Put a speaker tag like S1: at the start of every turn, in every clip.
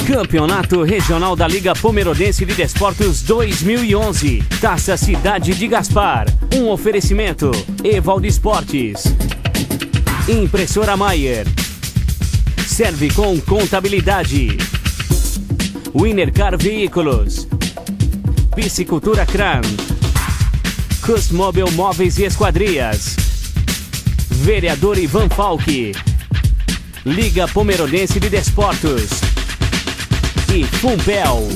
S1: Campeonato Regional da Liga Pomerode de Desportos 2011. Taça Cidade de Gaspar. Um oferecimento. Evaldo Esportes. Impressora Maier. Serve com contabilidade. Winnercar Veículos. Piscicultura Cran. Cusmobil Móveis e Esquadrias. Vereador Ivan Falck. Liga Pomerode de Desportos. E Fumpel.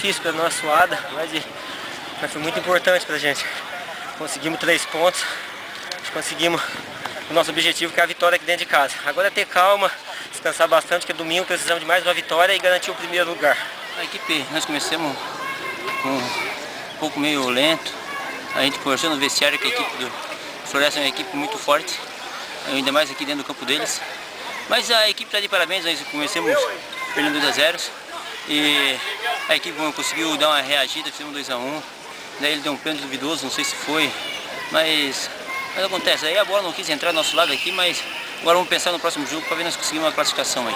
S2: difícil para nós, suada, mas foi muito importante pra gente. Conseguimos 3 pontos, conseguimos o nosso objetivo, que é a vitória aqui dentro de casa. Agora é ter calma, descansar bastante, porque domingo precisamos de mais uma vitória e garantir o primeiro lugar.
S3: A equipe, nós começamos com um pouco meio lento, a gente conversou no vestiário que a equipe do Floresta é uma equipe muito forte, ainda mais aqui dentro do campo deles. Mas a equipe está de parabéns, nós começamos perdendo 2-0 e a equipe conseguiu dar uma reagida, fizemos 2-1, daí ele deu um pênalti duvidoso, não sei se foi, mas acontece, aí a bola não quis entrar do nosso lado aqui, mas agora vamos pensar no próximo jogo para ver se nós conseguimos uma classificação aí.